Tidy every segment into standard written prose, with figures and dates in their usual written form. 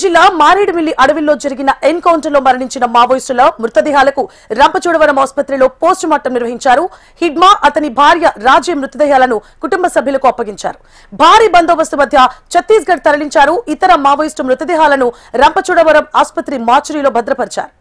జిల్లా మారేడుమిల్లి అడవిలో జరిగిన ఎన్కౌంటర్లో మరణించిన మావోయిస్టుల మృతదేహాలకు రంపచోడవరం ఆసుపత్రిలో పోస్ట్ మార్టం నిర్వహించారు. హిడ్మా అతని భార్య రాజీ మృతదేహాలను కుటుంబ సభ్యులకు అప్పగించారు. భారీ బందోబస్తు మధ్య ఛత్తీస్గఢ్ తరలించారు. ఇతర మావోయిస్టు మృతదేహాలను రంపచోడవరం ఆసుపత్రి మార్చురీలో భద్రపరిచారు.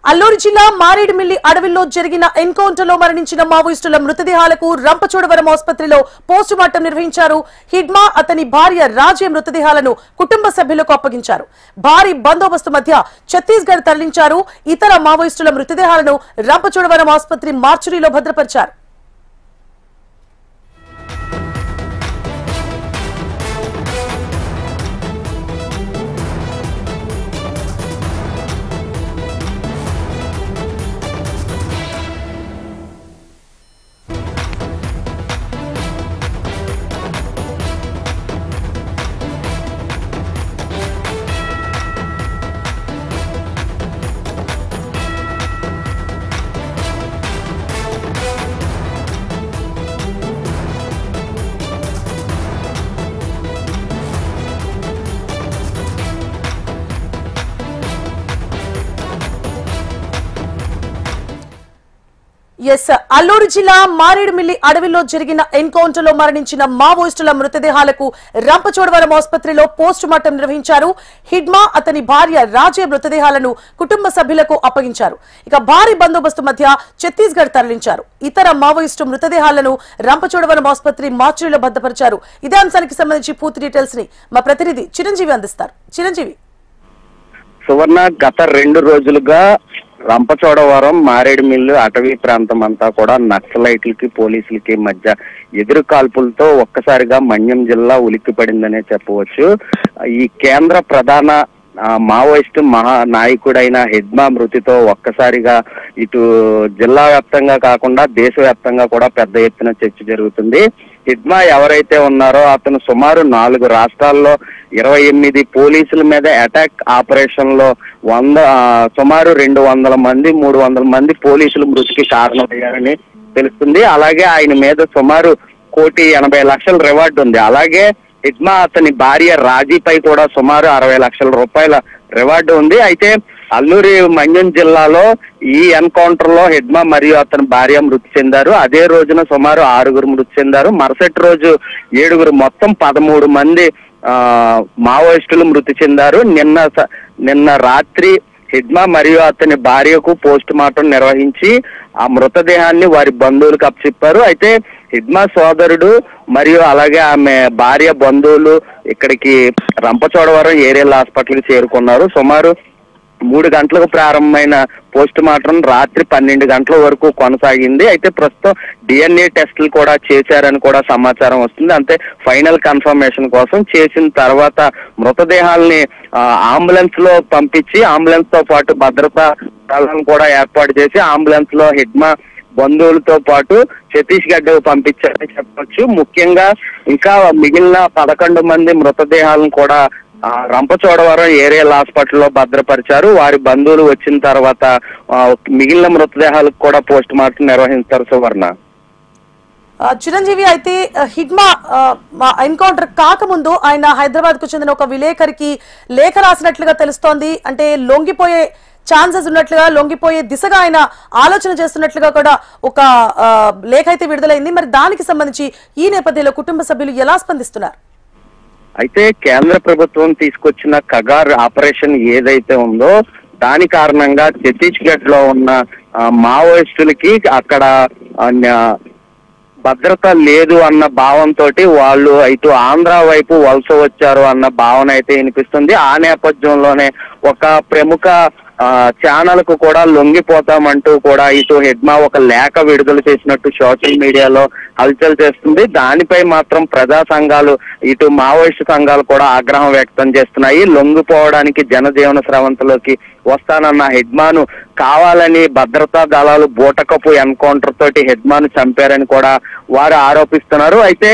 అల్లూరు జిల్లా మారేడుమిల్లి అడవిలో జరిగిన ఎన్కౌంటర్లో మరణించిన మావోయిస్టుల మృతదేహాలకు రంపచోడవరం ఆసుపత్రిలో పోస్ట్ మార్టం నిర్వహించారు. హిడ్మా అతని భార్య రాజీ మృతదేహాలను కుటుంబ సభ్యులకు అప్పగించారు. భారీ బందోబస్తు మధ్య ఛత్తీస్గఢ్ తరలించారు. ఇతర మావోయిస్టుల మృతదేహాలను రంపచోడవరం ఆసుపత్రి మార్చురీలో భద్రపరిచారు. అల్లూరు జిల్లా మారేడుమిల్లి అడవిలో జరిగిన ఎన్కౌంటర్లో మరణించిన మావోయిస్టుల మృతదేహాలకు రంపచోడవరం ఆసుపత్రిలో పోస్ట్ మార్టం నిర్వహించారు. హిడ్మా అతని భార్య రాజే మృతదేహాలను కుటుంబ సభ్యులకు అప్పగించారు. ఇక భారీ బందోబస్తు మధ్య ఛత్తీస్గఢ్ తరలించారు. ఇతర మావోయిస్టు మృతదేహాలను రంపచోడవరం ఆసుపత్రి మార్చురీలో భద్రపరిచారు. ఇదే అంశానికి సంబంధించి పూర్తి డీటెయిల్స్ ని మా ప్రతినిధి చిరంజీవి అందిస్తారు. చిరంజీవి. సువర్ణ, గత 2 రోజులుగా రంపచోడవరం మారేడుమిల్లి అటవీ ప్రాంతం అంతా కూడా నక్సలైట్లకి పోలీసులకి మధ్య ఎదురు కాల్పులతో ఒక్కసారిగా మన్యం జిల్లా ఉలిక్కిపడిందనే చెప్పవచ్చు. ఈ కేంద్ర ప్రధాన మావోయిస్టు నాయకుడైన హిడ్మా మృతితో ఒక్కసారిగా ఇటు జిల్లా వ్యాప్తంగా కాకుండా దేశవ్యాప్తంగా కూడా పెద్ద ఎత్తున చర్చ జరుగుతుంది. హిడ్మా ఎవరైతే ఉన్నారో అతను సుమారు 4 రాష్ట్రాల్లో 28 పోలీసుల మీద అటాక్ ఆపరేషన్ లో సుమారు 200 మంది 300 మంది పోలీసులు మృతికి కారణమయ్యారని తెలుస్తుంది. అలాగే ఆయన మీద సుమారు 1,80,00,000 రివార్డు ఉంది. అలాగే హిడ్మా అతని భార్య రాజీపై కూడా సుమారు 60 లక్షల రూపాయల రివార్డు ఉంది. అయితే అల్లూరి మన్యం జిల్లాలో ఈ ఎన్కౌంటర్ లో హిడ్మా మరియు అతని భార్య మృతి చెందారు. అదే రోజున సుమారు 6 మృతి చెందారు. మరుసటి రోజు 7 మొత్తం 13 మంది మావోయిస్టులు మృతి చెందారు. నిన్న రాత్రి హిడ్మా మరియు అతని భార్యకు పోస్ట్ మార్టం నిర్వహించి ఆ మృతదేహాన్ని వారి బంధువులకు అప్పచెప్పారు. అయితే హిడ్మా సోదరుడు మరియు అలాగే ఆమె భార్య బంధువులు ఇక్కడికి రంపచోడవరం ఏరియల్ హాస్పిటల్కి చేరుకున్నారు. సుమారు 3 గంటలకు ప్రారంభమైన పోస్ట్ మార్టం రాత్రి 12 గంటల వరకు కొనసాగింది. అయితే ప్రస్తుతం DNA టెస్టులు కూడా చేశారని కూడా సమాచారం వస్తుంది. అంతే ఫైనల్ కన్ఫర్మేషన్ కోసం చేసిన తర్వాత మృతదేహాల్ని అంబులెన్స్ లో పంపించి అంబులెన్స్ తో పాటు భద్రతా దళాలను కూడా ఏర్పాటు చేసి అంబులెన్స్ లో హిడ్మా బంధువులతో పాటు ఛత్తీస్గఢ్ పంపించారని చెప్పవచ్చు. ముఖ్యంగా ఇంకా మిగిలిన 11 మంది మృతదేహాలను కూడా రంపచోడవరం ఏరియల్ హాస్పిటల్లో భద్రపరిచారు. వారి బంధువులు వచ్చిన తర్వాత మిగిలిన మృతదేహాలకు కూడా పోస్ట్ మార్టం నిర్వహిస్తారు. సువర్ణ. చిరంజీవి, అయితే హిడ్మా ఎన్కౌంటర్ కాకముందు ఆయన హైదరాబాద్ కు చెందిన ఒక విలేకరికి లేఖ రాసినట్లుగా తెలుస్తోంది. అంటే లొంగిపోయే ఛాన్సెస్ ఉన్నట్లుగా, లొంగిపోయే దిశగా ఆయన ఆలోచన చేస్తున్నట్లుగా కూడా ఒక లేఖ అయితే విడుదలైంది. మరి దానికి సంబంధించి ఈ నేపథ్యంలో కుటుంబ సభ్యులు ఎలా స్పందిస్తున్నారు? అయితే కేంద్ర ప్రభుత్వం తీసుకొచ్చిన కగార్ ఆపరేషన్ ఏదైతే ఉందో దాని కారణంగా ఛత్తీస్గఢ్ లో ఉన్న మావోయిస్టులకి అక్కడ భద్రత లేదు అన్న భావంతో వాళ్ళు ఇటు ఆంధ్ర వైపు వలస వచ్చారు అన్న భావన అయితే వినిపిస్తుంది. ఆ నేపథ్యంలోనే ఒక ప్రముఖ ఛానల్ కు కూడా లొంగిపోతామంటూ కూడా ఇటు హెడ్మా ఒక లేఖ విడుదల చేసినట్టు సోషల్ మీడియాలో హల్చల్ చేస్తుంది. దానిపై మాత్రం ప్రజా సంఘాలు ఇటు మావోయిస్టు సంఘాలు కూడా ఆగ్రహం వ్యక్తం చేస్తున్నాయి. లొంగిపోవడానికి జనజీవన స్రవంతిలోకి వస్తానన్న హెడ్మాను కావాలని భద్రతా దళాలు బూటకపు ఎన్కౌంటర్ తోటి హెడ్మాను చంపారని కూడా వారు ఆరోపిస్తున్నారు. అయితే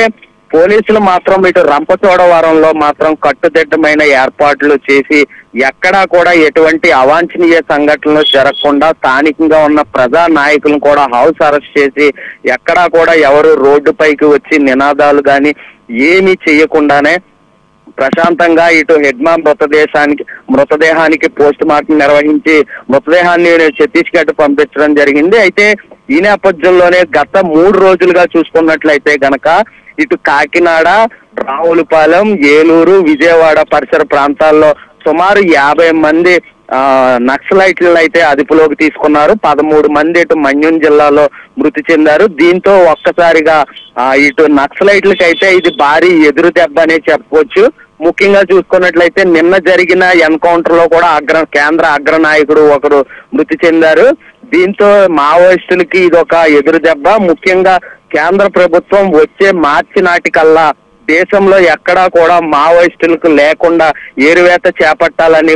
పోలీసులు మాత్రం ఇటు రంపచోడవరంలో మాత్రం కట్టుదిట్టమైన ఏర్పాట్లు చేసి ఎక్కడా కూడా ఎటువంటి అవాంఛనీయ సంఘటనలు జరగకుండా స్థానికంగా ఉన్న ప్రజా నాయకులను కూడా హౌస్ అరెస్ట్ చేసి ఎక్కడా కూడా ఎవరు రోడ్డుపైకి వచ్చి నినాదాలు కానీ ఏమీ చేయకుండానే ప్రశాంతంగా ఇటు హెడ్మా మృతదేహానికి పోస్ట్ మార్టం నిర్వహించి మృతదేహాన్ని ఛత్తీస్గఢ్ పంపించడం జరిగింది. అయితే ఈ నేపథ్యంలోనే గత 3 రోజులుగా చూసుకున్నట్లయితే గనక ఇటు కాకినాడ, రావులపాలెం, ఏలూరు, విజయవాడ పరిసర ప్రాంతాల్లో సుమారు 50 మంది నక్సలైట్లను అయితే అదుపులోకి తీసుకున్నారు. 13 మంది ఇటు మన్యం జిల్లాలో మృతి చెందారు. దీంతో ఒక్కసారిగా ఇటు నక్సలైట్లకి అయితే ఇది భారీ ఎదురు దెబ్బ అనే చెప్పవచ్చు. ముఖ్యంగా చూసుకున్నట్లయితే నిన్న జరిగిన ఎన్కౌంటర్ లో కూడా కేంద్ర అగ్ర నాయకుడు ఒకరు మృతి చెందారు. దీంతో మావోయిస్టులకి ఇది ఒక ఎదురు దెబ్బ. ముఖ్యంగా కేంద్ర ప్రభుత్వం వచ్చే మార్చి నాటికల్లా దేశంలో ఎక్కడా కూడా మావోయిస్టులకు లేకుండా ఏరువేత చేపట్టాలని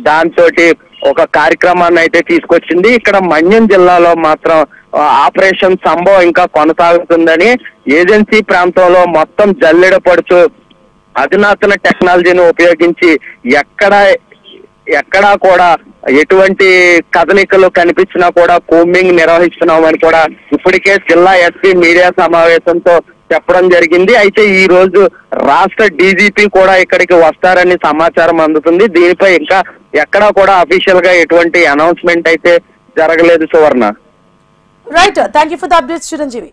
దాంతో ఒక కార్యక్రమాన్ని అయితే తీసుకొచ్చింది. ఇక్కడ మన్యం జిల్లాలో మాత్రం ఆపరేషన్ సంభవ్ ఇంకా కొనసాగుతుందని ఏజెన్సీ ప్రాంతంలో మొత్తం జల్లెడపడుచు అధునాతన టెక్నాలజీని ఉపయోగించి ఎక్కడా కూడా ఎటువంటి కదలికలు కనిపించినా కూడా కూంబింగ్ నిర్వహిస్తున్నామని కూడా ఇప్పటికే జిల్లా ఎస్పీ మీడియా సమావేశంతో చెప్పడం జరిగింది. అయితే ఈ రోజు రాష్ట్ర డీజీపీ కూడా ఇక్కడికి వస్తారని సమాచారం అందుతుంది. దీనిపై ఇంకా ఎక్కడా కూడా అఫీషియల్ గా ఎటువంటి అనౌన్స్మెంట్ అయితే జరగలేదు Suvarna. Right, thank you for the updates Chiranjeevi.